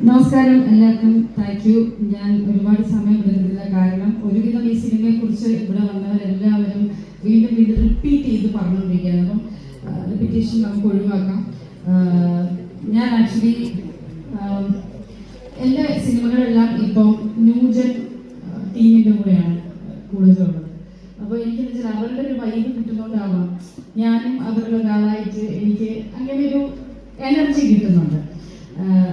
നമസ്കാരം എല്ലാവർക്കും. Thank you. ഞാൻ ഒരുപാട് സമയം എടുക്കുന്നില്ല, കാരണം ഒരുവിധം ഈ സിനിമയെക്കുറിച്ച് ഇവിടെ വന്നവരെല്ലാവരും വീണ്ടും വീണ്ടും റിപ്പീറ്റ് ചെയ്ത് പറഞ്ഞുകൊണ്ടിരിക്കുകയാണ്. അപ്പം റിപ്പീറ്റേഷൻ നമുക്ക് ഒഴിവാക്കാം. ഞാൻ ആക്ച്വലി എൻ്റെ സിനിമകളെല്ലാം ഇപ്പം ന്യൂജൻ ടീമിൻ്റെ കൂടെയാണ് കൂടുതലുള്ളത്. അപ്പോൾ എനിക്കെന്ന് വെച്ചാൽ അവരുടെ ഒരു വൈബ് കിട്ടുന്നതുകൊണ്ടാവാം ഞാനും അവരുടെ ഒരാളായിട്ട് എനിക്ക് അങ്ങനെ ഒരു എനർജി കിട്ടുന്നുണ്ട്.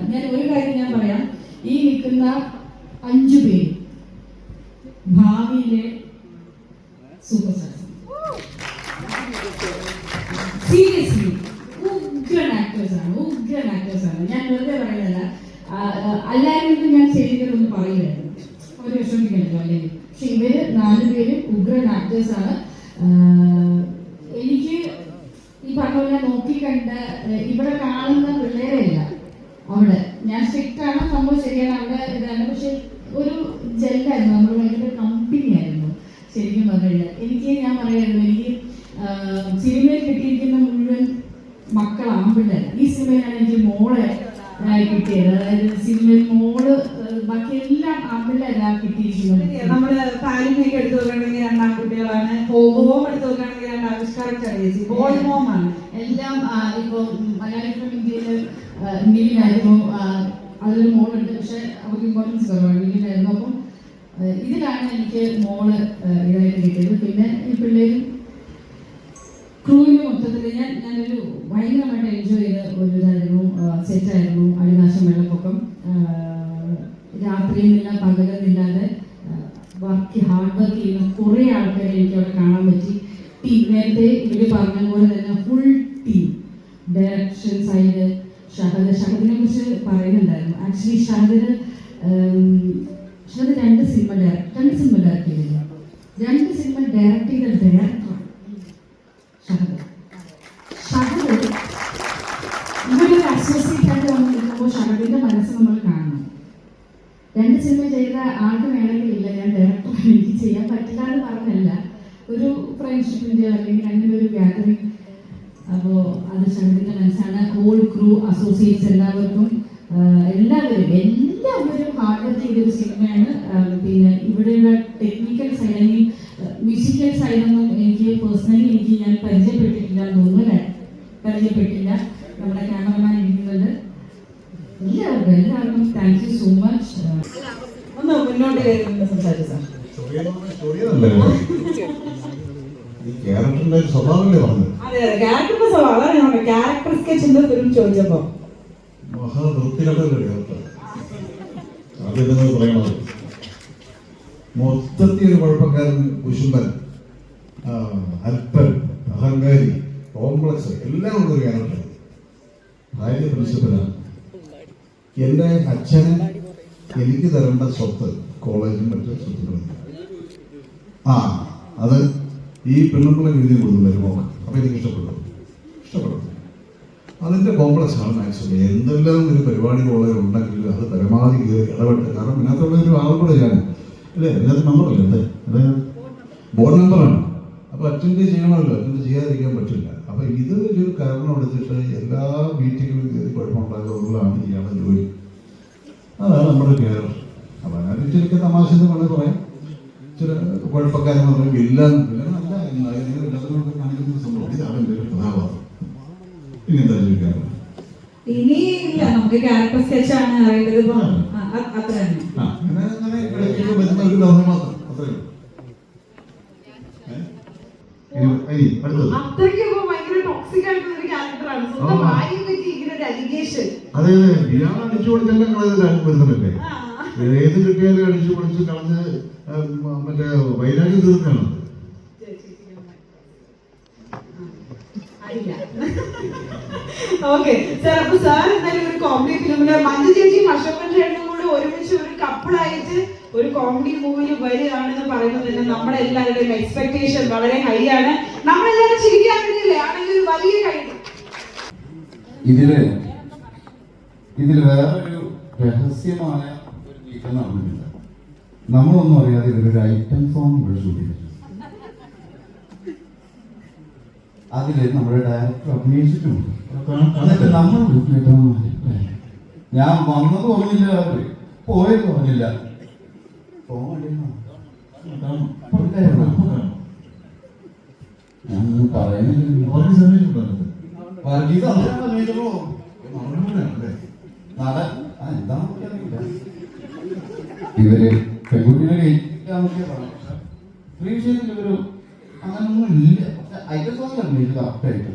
ഞാൻ ഒരു കാര്യം ഞാൻ പറയാം, ഈ നിൽക്കുന്ന 5 പേര് ഭാവിയിലെ സൂപ്പർ സ്റ്റാർസ്. സീരിയസ്ലി ഉഗ്രൻ ആക്ടേഴ്സാണ്. ഞാൻ വെറുതെ പറയുന്നതല്ല. എല്ലാവരും ഞാൻ ചെയ്തിട്ടൊന്നും പറയുകയായിരുന്നു, ഒരു വിഷമിക്കണല്ലോ അല്ലെങ്കിൽ. പക്ഷെ ഇവര് 4 പേരും ഉഗ്രൻ ആക്ടേഴ്സാണ്. എനിക്ക് ഈ പറഞ്ഞ പോലെ നോക്കിക്കണ്ട ഇവിടെ കാണുന്ന പിള്ളേരെയല്ല, അവിടെ ഞാൻ സ്ട്രിക്റ്റ് ആണ്, സംഭവം ശരിയാണ്, അവിടെ ഇതാണ്. പക്ഷെ ഒരു ജെല്ലായിരുന്നു, നമ്മൾ ഭയങ്കര കമ്പനി ആയിരുന്നു ശരിക്കും പറഞ്ഞു കഴിഞ്ഞാൽ. ഞാൻ പറയായിരുന്നു, എനിക്ക് സിനിമയിൽ കിട്ടിയിരിക്കുന്ന മുഴുവൻ മക്കൾ ആൺപിള്ളേരാണ്. ഈ സിനിമയിലാണ് എനിക്ക് മോളെ കിട്ടിയത്. അതായത് സിനിമയിൽ മോള് ബാക്കി എല്ലാം ആൺപിള്ളേരാണ് കിട്ടിയിരിക്കുന്നത്. നമ്മള് പാലിനൊക്കെ എടുത്തു നോക്കുകയാണെങ്കിൽ 2 ആൺകുട്ടികളാണ്. ഹോം എടുത്തു നോക്കുകയാണെങ്കിൽ 2 ആവിഷ്കാരക്കാരാണ്, ബോയ് ഹോമാണ് എല്ലാം. ഇപ്പൊ മലയാളി ഇന്ത്യയിൽ മില്ലിനായിരുന്നു, അതിലൊരു മോളുണ്ട്, പക്ഷെ അവർക്ക് ഇമ്പോർട്ടൻസ് കുറവാണ്, മില്ലിനായിരുന്നു. അപ്പം ഇതിലാണ് എനിക്ക് മോള് ഇതായിട്ട് കിട്ടിയത്. പിന്നെ ഈ പിള്ളേരും ക്രൂവിന് മൊത്തത്തിൽ ഞാനൊരു ഭയങ്കരമായിട്ട് എൻജോയ് ചെയ്ത ഒരു ഇതായിരുന്നു, സെറ്റായിരുന്നു. അടിനാശം വെള്ളപ്പൊക്കം രാത്രിയെന്നില്ല പകലെന്നില്ലാതെ ഹാർഡ് വർക്ക് ചെയ്യുന്ന കുറേ ആൾക്കാരെ എനിക്ക് അവിടെ കാണാൻ പറ്റി. ടീം നേരത്തെ ഇവര് പറഞ്ഞ പോലെ തന്നെ ഫുൾ ടീം. ഡയറക്ഷൻ സൈഡ് ഷഹദിനെ കുറിച്ച് പറയുന്നുണ്ടായിരുന്നു. ആക്ച്വലി ഷഹദ് 2 സിനിമ ഡയറക്ട് ചെയ്തില്ല. 2 സിനിമ ഡയറക്ട് ചെയ്ത ഡയറക്ടറാണ് ഷഹദ്. ഇവരൊരു അസോസിയേറ്റ് ആയിട്ട് വന്ന് നിൽക്കുമ്പോൾ ഷഹദിന്റെ മനസ്സ് നമ്മൾ കാണണം. 2 സിനിമ ചെയ്ത ആൾക്ക് വേണമെങ്കിൽ ഇല്ല, ഞാൻ ഡയറക്ടർ എനിക്ക് ചെയ്യാൻ പറ്റില്ല എന്ന് പറഞ്ഞല്ല, ഒരു ഫ്രണ്ട്ഷിപ്പിന്റെ അല്ലെങ്കിൽ അങ്ങനെ ഒരു ഗ്യാതറിങ്. അപ്പോൾ അത് ഷഹദിന്റെ മനസ്സാണ്. ഹോൾ ക്രൂ, അസോസിയേറ്റ്സ് എല്ലാവരും ഹാർഡ് വർക്ക് ചെയ്തൊരു സിനിമയാണ്. പിന്നെ ഇവിടെയുള്ള ടെക്നിക്കൽ സൈഡ് അല്ലെങ്കിൽ മ്യൂസിക്കൽ സൈഡൊന്നും എനിക്ക് പേഴ്സണലി ഞാൻ പരിചയപ്പെട്ടിട്ടില്ല എന്ന് തോന്നുന്നു, അല്ലേ? പരിചയപ്പെട്ടില്ല. നമ്മുടെ ക്യാമറമാൻ ഇരിക്കുന്നത്. എല്ലാവർക്കും താങ്ക് യു സോ മച്ച്. ഒന്ന് മുന്നോട്ട് കയറി സംസാരിച്ചു സാർ. ക്യാരക്ടറിന്റെ സ്വഭാവമല്ലേ പറഞ്ഞത്? അതെ, ക്യാരക്ടറിന്റെ സ്വഭാവം. അതാണ് ഞാൻ ക്യാരക്ടർ സ്കെച്ചിന്റെ ഫിലിം ചോദിച്ചപ്പോ മഹാവൃത്തികളുടെ ക്യാരക്ടർ അതെന്തെന്ന് പറയണത്. മൊത്തത്തിൽ ഒരു കുഴപ്പക്കാരൻ, കുശുമ്പൻ, അല്പൻ, അഹങ്കാരി, കോംപ്ലക്സ് എല്ലാം ഉള്ളൊരു ക്യാരക്ടർ. ഭാര്യ പ്രിൻസിപ്പലാണ്. എൻ്റെ അച്ഛന് എനിക്ക് തരേണ്ട സ്വത്ത്, കോളേജും മറ്റു സ്വത്തുക്കളും അത് ഈ പെണ്ണുങ്ങളെ എഴുതി കൊടുത്തുള്ളൂ. അപ്പം എനിക്ക് ഇഷ്ടപ്പെടും. അതിൻ്റെ കോംപ്ലക്സ് ആണ് മാക്സിമം. എന്തെല്ലാം ഒരു പരിപാടി കോളേജ് ഉണ്ടെങ്കിൽ അത് പരമാവധി ഇടപെട്ട്, കാരണം ഇതിനകത്തുള്ള ഒരു ആളും കൂടെ ഞാൻ അല്ലേ, അതിനകത്ത് നമ്പറല്ലേ, അതായത് ബോർഡ് മെമ്പറാണ്. അപ്പോൾ അറ്റൻഡ് ചെയ്യണമല്ലോ, അറ്റൻഡ് ചെയ്യാതിരിക്കാൻ പറ്റില്ല. അപ്പോൾ ഇത് ഒരു കാരണം എടുത്തിട്ട് എല്ലാ മീറ്റിങ്ങിലും കയറി കുഴപ്പമുണ്ടാകുന്നതാണ് ഇയാളുടെ ജോലി. അതാണ് നമ്മുടെ കേരളം. അപ്പോൾ അതിനകത്ത് ചിലക്ക് തമാശ എന്ന് വേണമെങ്കിൽ പറയാം. ചില കുഴപ്പക്കാരെന്ന് പറയുമ്പോൾ വില്ലനല്ല എല്ലാത്തിനോട് കാണിക്കുന്ന സംഭവം. ഇതാണ് എൻ്റെ ഒരു കഥാപാത്രം. ഇനി എന്താ ചോദിക്കാറ്? ഇനി ഇല്ല, നമുക്ക് ക്യാരക്ടർ സ്കെച്ചാണ് അറിയേണ്ടത്. അത്ര തന്നെ അങ്ങനെ വരുന്ന ഒരു കഥ മാത്രം, അത്രേ ഉള്ളൂ. അതെ, ഇയാൾ അടിച്ചു പൊളിച്ചെല്ലാം കളയത് വരുന്നതല്ലേ. ഏത് കിട്ടിയാലും അടിച്ചു പൊളിച്ച് കളഞ്ഞ് മറ്റേ വൈരാഗ്യം തീർക്കാണ്. ഓക്കെ സാർ, അപ്പൊ സാർ എന്തായാലും ഒരു കോമഡി ഫിലിമില് മഞ്ജു ചേച്ചിയും അശോകൻ ചേട്ടനും കൂടെ ഒരുമിച്ച് ഒരു കപ്പിളായിട്ട് ഒരു കോമഡി മൂവിയിൽ വരികയാണെന്ന് പറയുന്നത് തന്നെ നമ്മുടെ എല്ലാവരുടെയും എക്സ്പെക്ടേഷൻ വളരെ ഹൈ ആണ്. നമ്മളെല്ലാവരും ചിരിക്കാൻ വേണ്ടിയല്ലേ, ആണെങ്കിൽ ഒരു വലിയ കൈ. ഇതിൽ വേറൊരു രഹസ്യമായ ഒരു നീക്കം നടന്നിട്ടില്ല. നമ്മളൊന്നും അറിയാതെ ഇവരൊരു ഐറ്റം സോങ് ഇവിടെ ഷൂട്ട് ചെയ്തു. അതിൽ നമ്മുടെ ഡയറക്ടർ അഭിനയിച്ചിട്ടുണ്ട്. എന്നിട്ട് നമ്മൾ ഞാൻ വന്നത് പറഞ്ഞില്ല, അവര് പോയത് പറഞ്ഞില്ല. ഞാനൊന്നും പറയുന്നില്ല. ഇവര് പെൺകുട്ടിനെ ഇവര് അങ്ങനൊന്നും ഇല്ല. പക്ഷെ ഐറ്റം കറക്റ്റായിട്ട്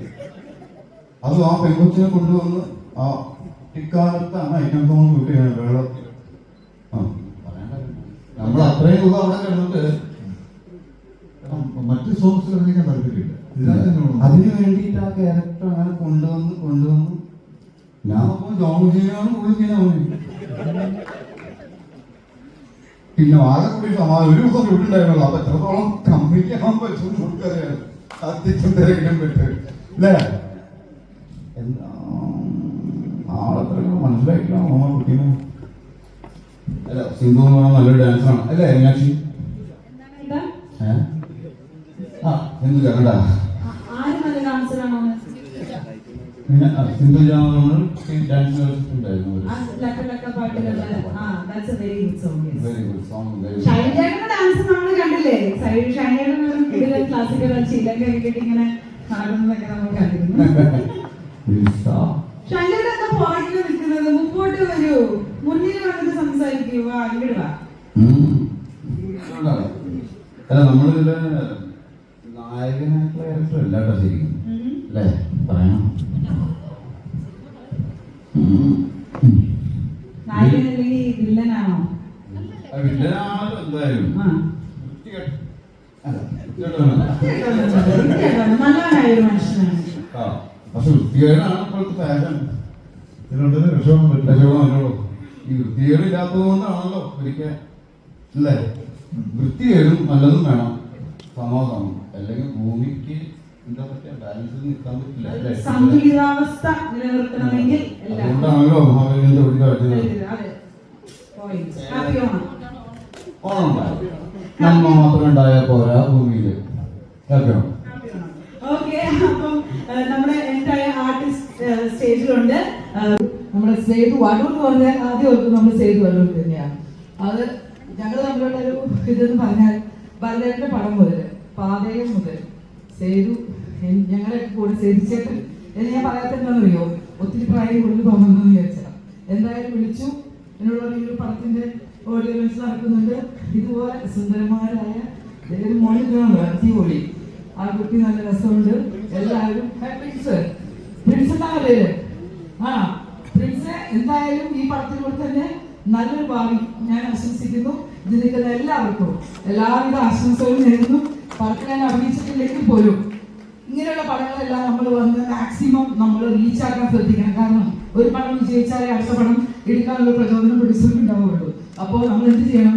അത് ആ പെൺകുച്ചിനെ കൊണ്ടുവന്ന് ആ ഇക്കാലത്താണ് ഐറ്റം സോങ് കിട്ടുകയാണ് വെള്ളത്തിൽ. നമ്മൾ അത്രയും രൂപ അവിടെ കിടന്നിട്ട് മറ്റ് സോങ്സ് കളിക്കാൻ താല്പര്യമില്ല. അതിന് വേണ്ടിയിട്ട് ആ ക്യാരക്ടർ അങ്ങനെ കൊണ്ടുവന്ന് ഞാൻ നോക്കുമ്പോൾ ജോൺ വിജയനാണ് കൂടുതൽ ചെയ്യാൻ. പിന്നെ ആകെ കൂടി ഒരു ദിവസം വീട്ടുണ്ടായിരുന്നല്ലോ. അപ്പൊ എത്രത്തോളം കമ്മിക്കാൻ പറ്റും നമുക്കറിയാം. അത്യന്തരം പറ്റും അല്ലേ? എന്താ ആളത്ര മനസ്സിലായിട്ടില്ല അമ്മ കുട്ടീനെ. അല്ല, സിന്ധു എന്ന് പറഞ്ഞാൽ നല്ലൊരു ഡാൻസറാണ് അല്ലേ മീനാക്ഷി? എന്ത് കേട്ടാ സിന്ധു ഡാൻസ് ഉണ്ടായിരുന്നു. Very good song. ഡാൻസ് നമ്മൾ കണ്ടില്ലേ? ക്ലാസിക്കൽ ഇങ്ങനെ നടക്കുന്നതൊക്കെ നമ്മൾ കണ്ടിരുന്നു. ഷൈലയുടെ എന്താ പുറകിൽ നിൽക്കുന്നത്? മുമ്പോട്ട് വരൂ, മുന്നിൽ വന്നിട്ട് സംസാരിക്കുക. അങ്ങോട്ട് വാ. അല്ല, നമ്മളിതില് നായകനായിട്ടുള്ള ക്യാരക്ടർ അല്ല കേട്ടോ ശരിക്കും അല്ലേ? പറയണം. നായകനല്ലെങ്കിൽ വില്ലനാണോ? വില്ലനാണല്ലോ എന്തായാലും. നല്ലവനായ ഒരു മനുഷ്യനാണ്. പക്ഷെ വൃത്തികേടാണ് ഇപ്പോഴത്തെ ഫാഷൻ. രക്ഷപ്പെടാൻ പറ്റില്ല. ഈ വൃത്തികേട് ഇല്ലാത്തത് കൊണ്ടാണല്ലോ ഒരിക്കൽ അല്ലേ? വൃത്തികേടും നല്ലതും വേണം, സമാധാനം. അല്ലെങ്കിൽ ഭൂമിക്ക് എന്താ പറ്റിയ ബാലൻസിൽ നിൽക്കാൻ പറ്റില്ല. സന്തുലിതാവസ്ഥ നിലനിർത്തണമെങ്കിൽ അതുകൊണ്ടാണല്ലോ മഹാബലിന്റെ ഒരു ഓണം നന്മ മാത്രം ഉണ്ടായാൽ പോരാ ഭൂമിയില്. കേൾക്കണം. ഓക്കെ, അപ്പം നമ്മുടെ എൻ്റെ ആർട്ടിസ്റ്റ് സ്റ്റേജിലുണ്ട്. നമ്മുടെ സേതു വടൂർ എന്ന് പറഞ്ഞാൽ ആദ്യം ഓർക്കും നമ്മൾ സേതു വടൂർ തന്നെയാണ്. അത് ഞങ്ങൾ തമ്മിലുള്ള ഒരു ഇതെന്ന് പറഞ്ഞാൽ ബാലന്റെ പടം മുതൽ പാതയം മുതൽ സേതു ഞങ്ങളൊക്കെ കൂടെ സേവിച്ചേട്ടൻ എന്ന് ഞാൻ പറയാത്തെന്താണെന്നറിയോ? ഒത്തിരി പ്രായം കൂടുതൽ തോന്നുന്നു വിചാരിച്ചാൽ എന്തായാലും വിളിച്ചു. എന്നോട് ഈ ഒരു പടത്തിന്റെ ഓഡിയോ ലോഞ്ച് നടക്കുന്നുണ്ട്. ഇതുപോലെ സുന്ദരന്മാരായ ഒരു മോണിക്കാണ് അടിപൊളി. ആ കുട്ടി നല്ല രസമുണ്ട്. എല്ലാവരും പ്രിൻസ് എന്നാണ് പേര്. പ്രിൻസ് എന്തായാലും ഈ പടത്തിലൂടെ തന്നെ നല്ലൊരു ഭാവി ഞാൻ ആശംസിക്കുന്നു. ഇത് നിൽക്കുന്ന എല്ലാവർക്കും എല്ലാവിധ ആശംസകളും നേരുന്നു. പടത്തിൽ ഞാൻ അഭിനയിച്ചിട്ടില്ലെങ്കിൽ പോലും ഇങ്ങനെയുള്ള പടങ്ങളെല്ലാം നമ്മൾ വന്ന് മാക്സിമം നമ്മൾ റീച്ചാക്കാൻ ശ്രദ്ധിക്കണം. കാരണം ഒരു പടം വിജയിച്ചാലേ അടുത്ത പടം എടുക്കാനുള്ള പ്രചോദനം പ്രൊഡ്യൂസർക്ക് ഉണ്ടാവുകയുള്ളൂ. അപ്പോൾ നമ്മൾ എന്ത് ചെയ്യണം?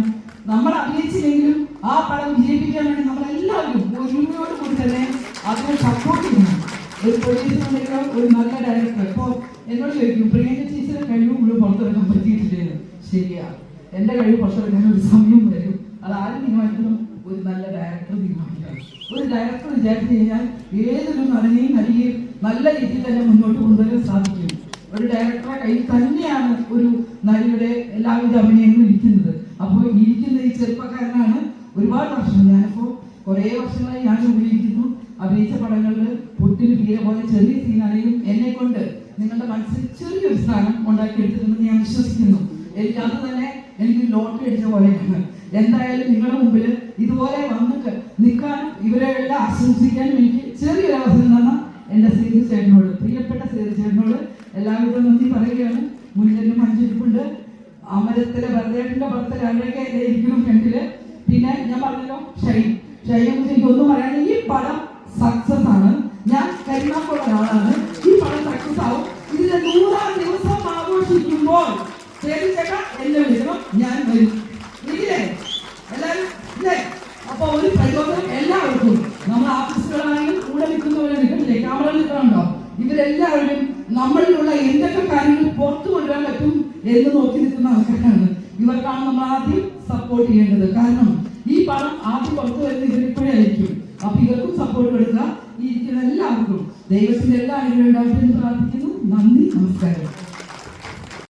നമ്മൾ അഭിനയിച്ചില്ലെങ്കിലും ആ പടം വിജയിപ്പിക്കാൻ വേണ്ടി നമ്മളെല്ലാവരും ഒരുമയോട് കൂടി തന്നെ അതിനെ സപ്പോർട്ട് ചെയ്യണം. ഒരു പ്രൊഡ്യൂസർ, ഒരു നല്ല ഡയറക്ടർ. ഇപ്പോൾ എന്നോട് ചോദിക്കും, പ്രിയങ്ക ടീച്ചറെ കഴിവ് മുഴുവൻ പുറത്തിറക്കാൻ പറ്റിയിട്ടില്ലേ? ശരിയാ, എൻ്റെ കഴിവ് പുറത്തിറക്കാൻ ഒരു സമയം വരും. അത് ആരും തീരുമാനിക്കണം? ഒരു നല്ല ഡയറക്ടർ തീരുമാനിക്കണം. ഒരു ഡയറക്ടർ വിചാരിച്ചു കഴിഞ്ഞാൽ ഏതൊരു നടനെയും നടിയെയും നല്ല രീതിയിൽ തന്നെ മുന്നോട്ട് കൊണ്ടുവരാൻ സാധിക്കും. ഒരു ഡയറക്ടറെ കയ്യിൽ തന്നെയാണ് ഒരു നടിയുടെ എല്ലാവിധ അഭിനയങ്ങളും ഇരിക്കുന്നത്. അപ്പോൾ ഇരിക്കുന്ന ഈ ചെറുപ്പക്കാരനാണ് ഒരുപാട് വർഷം, ഞാനിപ്പോൾ കുറേ വർഷങ്ങളായി ഞാൻ ഉപയോഗിക്കുന്നു. അഭിനയിച്ച പടങ്ങളിൽ പൊട്ടിന് തീരെ പോലെ ചെറിയ സീനാണെങ്കിലും എന്നെ കൊണ്ട് നിങ്ങളുടെ മനസ്സിൽ ചെറിയൊരു സ്ഥാനം ഉണ്ടാക്കിയെടുത്തിട്ടുണ്ടെന്ന് ഞാൻ വിശ്വസിക്കുന്നു. എനിക്ക് അത് തന്നെ എനിക്ക് ലോട്ടറി അടിച്ച പോലെയാണ്. എന്തായാലും നിങ്ങളുടെ മുമ്പിൽ ഇതുപോലെ വന്ന് നിൽക്കാനും ഇവരെ എല്ലാം ആശംസിക്കാനും എനിക്ക് ചെറിയൊരു അവസരം തന്ന എൻ്റെ സേതു ചേട്ടനോട്, പ്രിയപ്പെട്ട സേതു ചേട്ടനോട് എല്ലാവരും നന്ദി പറയുകയാണ്. മുന്നിലും മഞ്ചിരിപ്പുണ്ട്. അമരത്തിലെ ഭരതേട്ടൻ്റെ പുറത്ത് അവരൊക്കെ ഇരിക്കണം ഫ്രണ്ടില്. പിന്നെ ഞാൻ പറഞ്ഞല്ലോ ഷൈനെ കുറിച്ച് എനിക്കൊന്നും പറയാൻ, ഈ പടം സക്സസ് ആണ്. ഞാൻ കരുണാക്കുള്ള ഒരാളാണ്. ഈ പടം സക്സസ് ആവും. ഇതിന്റെ 100ാം ദിവസം ആഘോഷിക്കുമ്പോൾ സേതു ചേട്ടാ എന്നെ വിളിക്കണം, ഞാൻ വരും. ഇല്ലേ എല്ലാവരും ഇല്ലേ? അപ്പൊ ഒരു പ്രചോദനം എല്ലാവർക്കും. നമ്മൾ ആർട്ടിസ്റ്റുകളാണെങ്കിലും കൂടെ നിൽക്കുന്നവരെ നിൽക്കത്തില്ലേ, ക്യാമറ നിൽക്കണുണ്ടോ? ഇവരെല്ലാവരും നമ്മളിലുള്ള എന്തൊക്കെ കാര്യങ്ങൾ പുറത്തു കൊണ്ടുവരാൻ പറ്റും എന്ന് നോക്കി നിൽക്കുന്ന ആൾക്കാരാണ്. ഇവർക്കാണ് നമ്മൾ ആദ്യം സപ്പോർട്ട് ചെയ്യേണ്ടത്. കാരണം ഈ പണം ആദ്യം പുറത്തു വരുന്ന ഇവരിപ്പോഴായിരിക്കും. അപ്പൊ ഇവർക്കും സപ്പോർട്ട് കൊടുക്കുക. ഈ ഇരിക്കുന്ന എല്ലാവർക്കും ദൈവത്തിന്റെ എല്ലാ അനുഗ്രഹം ഉണ്ടാവട്ടെ എന്ന് പ്രാർത്ഥിക്കുന്നു. നന്ദി, നമസ്കാരം.